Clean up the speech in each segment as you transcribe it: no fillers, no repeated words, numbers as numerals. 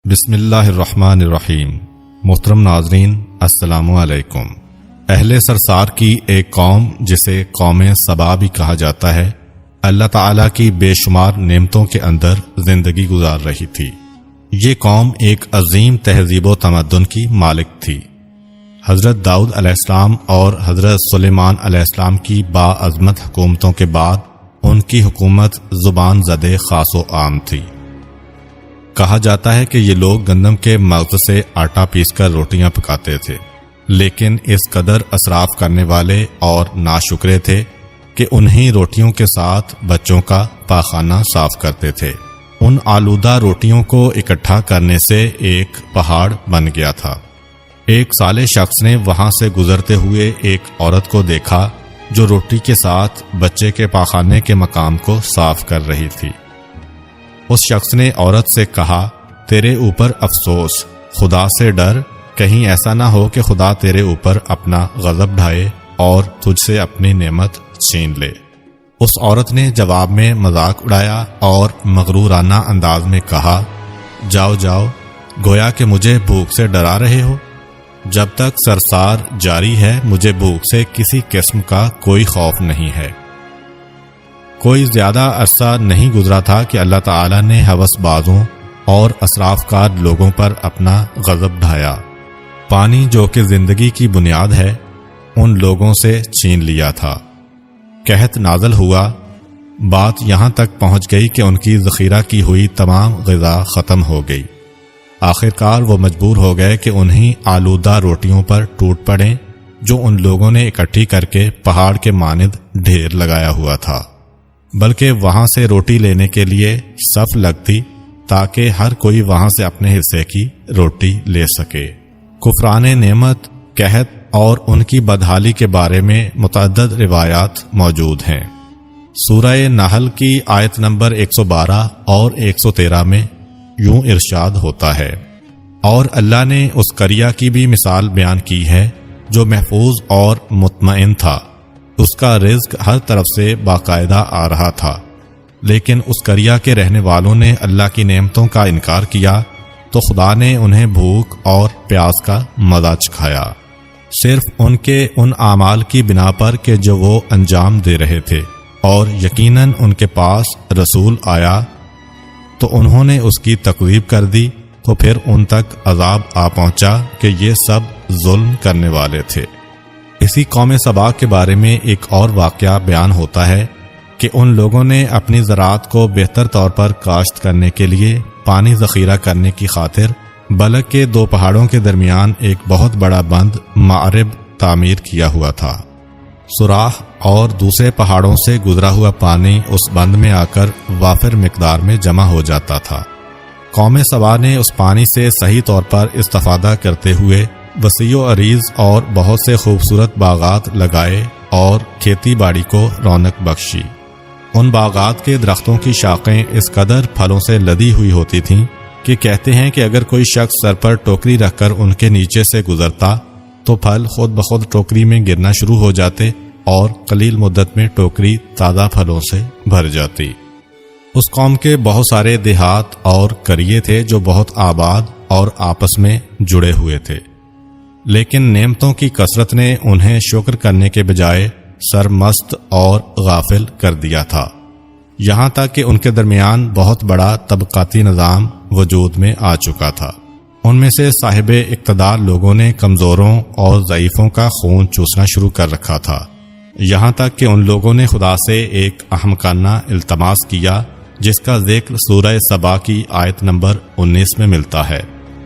بسم اللہ الرحمن الرحیم۔ محترم ناظرین، السلام علیکم۔ اہل سرسار کی ایک قوم جسے قوم سبا بھی کہا جاتا ہے، اللہ تعالیٰ کی بے شمار نعمتوں کے اندر زندگی گزار رہی تھی۔ یہ قوم ایک عظیم تہذیب و تمدن کی مالک تھی۔ حضرت داؤد علیہ السلام اور حضرت سلیمان علیہ السلام کی باعظمت حکومتوں کے بعد ان کی حکومت زبان زدے خاص و عام تھی۔ کہا جاتا ہے کہ یہ لوگ گندم کے مغز سے آٹا پیس کر روٹیاں پکاتے تھے، لیکن اس قدر اسراف کرنے والے اور ناشکرے تھے کہ انہی روٹیوں کے ساتھ بچوں کا پاخانہ صاف کرتے تھے۔ ان آلودہ روٹیوں کو اکٹھا کرنے سے ایک پہاڑ بن گیا تھا۔ ایک صالح شخص نے وہاں سے گزرتے ہوئے ایک عورت کو دیکھا جو روٹی کے ساتھ بچے کے پاخانے کے مقام کو صاف کر رہی تھی۔ اس شخص نے عورت سے کہا، تیرے اوپر افسوس، خدا سے ڈر، کہیں ایسا نہ ہو کہ خدا تیرے اوپر اپنا غضب ڈھائے اور تجھ سے اپنی نعمت چھین لے۔ اس عورت نے جواب میں مذاق اڑایا اور مغرورانہ انداز میں کہا، جاؤ جاؤ، گویا کہ مجھے بھوک سے ڈرا رہے ہو۔ جب تک سرسار جاری ہے مجھے بھوک سے کسی قسم کا کوئی خوف نہیں ہے۔ کوئی زیادہ عرصہ نہیں گزرا تھا کہ اللہ تعالیٰ نے ہوس بازوں اور اسراف کار لوگوں پر اپنا غضب ڈھایا۔ پانی جو کہ زندگی کی بنیاد ہے ان لوگوں سے چھین لیا تھا۔ قحط نازل ہوا، بات یہاں تک پہنچ گئی کہ ان کی ذخیرہ کی ہوئی تمام غذا ختم ہو گئی۔ آخرکار وہ مجبور ہو گئے کہ انہی آلودہ روٹیوں پر ٹوٹ پڑیں جو ان لوگوں نے اکٹھی کر کے پہاڑ کے مانند ڈھیر لگایا ہوا تھا، بلکہ وہاں سے روٹی لینے کے لیے صف لگتی تاکہ ہر کوئی وہاں سے اپنے حصے کی روٹی لے سکے۔ کفران نعمت، قحط اور ان کی بدحالی کے بارے میں متعدد روایات موجود ہیں۔ سورہ نحل کی آیت نمبر 112 اور 113 میں یوں ارشاد ہوتا ہے، اور اللہ نے اس قریہ کی بھی مثال بیان کی ہے جو محفوظ اور مطمئن تھا، اس کا رزق ہر طرف سے باقاعدہ آ رہا تھا، لیکن اس قریہ کے رہنے والوں نے اللہ کی نعمتوں کا انکار کیا تو خدا نے انہیں بھوک اور پیاس کا مزہ چکھایا، صرف ان کے ان اعمال کی بنا پر کہ جو وہ انجام دے رہے تھے، اور یقیناً ان کے پاس رسول آیا تو انہوں نے اس کی تکذیب کر دی، تو پھر ان تک عذاب آ پہنچا کہ یہ سب ظلم کرنے والے تھے۔ اسی قوم سبا کے بارے میں ایک اور واقعہ بیان ہوتا ہے کہ ان لوگوں نے اپنی زراعت کو بہتر طور پر کاشت کرنے کے لیے پانی ذخیرہ کرنے کی خاطر بلک کے دو پہاڑوں کے درمیان ایک بہت بڑا بند معرب تعمیر کیا ہوا تھا۔ سوراخ اور دوسرے پہاڑوں سے گزرا ہوا پانی اس بند میں آ کر وافر مقدار میں جمع ہو جاتا تھا۔ قوم سبا نے اس پانی سے صحیح طور پر استفادہ کرتے ہوئے وسیع و عریض اور بہت سے خوبصورت باغات لگائے اور کھیتی باڑی کو رونق بخشی۔ ان باغات کے درختوں کی شاخیں اس قدر پھلوں سے لدی ہوئی ہوتی تھیں کہ کہتے ہیں کہ اگر کوئی شخص سر پر ٹوکری رکھ کر ان کے نیچے سے گزرتا تو پھل خود بخود ٹوکری میں گرنا شروع ہو جاتے اور قلیل مدت میں ٹوکری تازہ پھلوں سے بھر جاتی۔ اس قوم کے بہت سارے دیہات اور قریے تھے جو بہت آباد اور آپس میں جڑے ہوئے تھے، لیکن نعمتوں کی کثرت نے انہیں شکر کرنے کے بجائے سرمست اور غافل کر دیا تھا، یہاں تک کہ ان کے درمیان بہت بڑا طبقاتی نظام وجود میں آ چکا تھا۔ ان میں سے صاحب اقتدار لوگوں نے کمزوروں اور ضعیفوں کا خون چوسنا شروع کر رکھا تھا، یہاں تک کہ ان لوگوں نے خدا سے ایک احمقانہ التماس کیا جس کا ذکر سورہ سبا کی آیت نمبر 19 میں ملتا ہے۔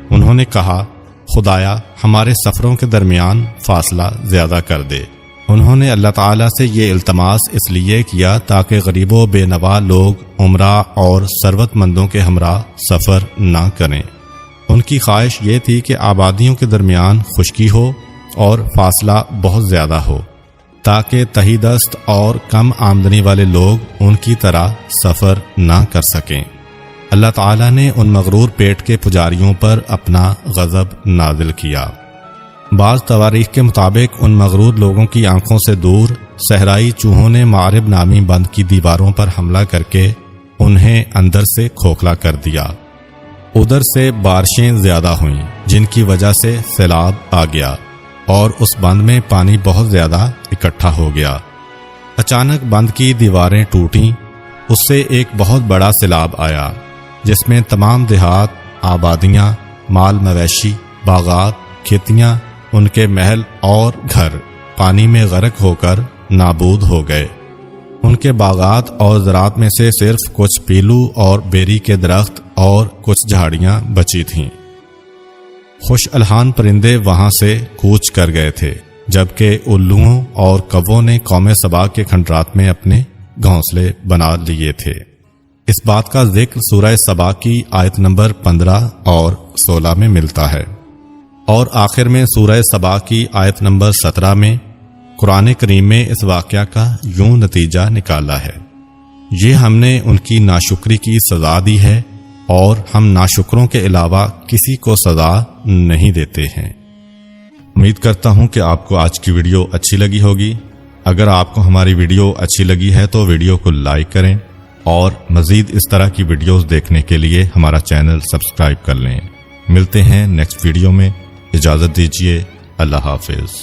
انہوں نے کہا، خدایا ہمارے سفروں کے درمیان فاصلہ زیادہ کر دے۔ انہوں نے اللہ تعالیٰ سے یہ التماس اس لیے کیا تاکہ غریب و بے نوا لوگ عمرہ اور ثروت مندوں کے ہمراہ سفر نہ کریں۔ ان کی خواہش یہ تھی کہ آبادیوں کے درمیان خشکی ہو اور فاصلہ بہت زیادہ ہو تاکہ تہی دست اور کم آمدنی والے لوگ ان کی طرح سفر نہ کر سکیں۔ اللہ تعالیٰ نے ان مغرور پیٹ کے پجاریوں پر اپنا غضب نازل کیا۔ بعض تواریخ کے مطابق ان مغرور لوگوں کی آنکھوں سے دور صحرائی چوہوں نے معرب نامی بند کی دیواروں پر حملہ کر کے انہیں اندر سے کھوکھلا کر دیا۔ ادھر سے بارشیں زیادہ ہوئیں جن کی وجہ سے سیلاب آ گیا اور اس بند میں پانی بہت زیادہ اکٹھا ہو گیا۔ اچانک بند کی دیواریں ٹوٹیں، اس سے ایک بہت بڑا سیلاب آیا جس میں تمام دیہات، آبادیاں، مال مویشی، باغات، کھیتیاں، ان کے محل اور گھر پانی میں غرق ہو کر نابود ہو گئے۔ ان کے باغات اور زراعت میں سے صرف کچھ پیلو اور بیری کے درخت اور کچھ جھاڑیاں بچی تھیں۔ خوش الحان پرندے وہاں سے کوچ کر گئے تھے، جبکہ الوؤں اور کووں نے قوم سبا کے کھنڈرات میں اپنے گھونسلے بنا لیے تھے۔ اس بات کا ذکر سورہ سبا کی آیت نمبر 15 اور 16 میں ملتا ہے، اور آخر میں سورہ سبا کی آیت نمبر 17 میں قرآن کریم میں اس واقعہ کا یوں نتیجہ نکالا ہے: یہ ہم نے ان کی ناشکری کی سزا دی ہے اور ہم ناشکروں کے علاوہ کسی کو سزا نہیں دیتے ہیں۔ امید کرتا ہوں کہ آپ کو آج کی ویڈیو اچھی لگی ہوگی۔ اگر آپ کو ہماری ویڈیو اچھی لگی ہے تو ویڈیو کو لائک کریں اور مزید اس طرح کی ویڈیوز دیکھنے کے لیے ہمارا چینل سبسکرائب کر لیں۔ ملتے ہیں نیکسٹ ویڈیو میں، اجازت دیجیے، اللہ حافظ۔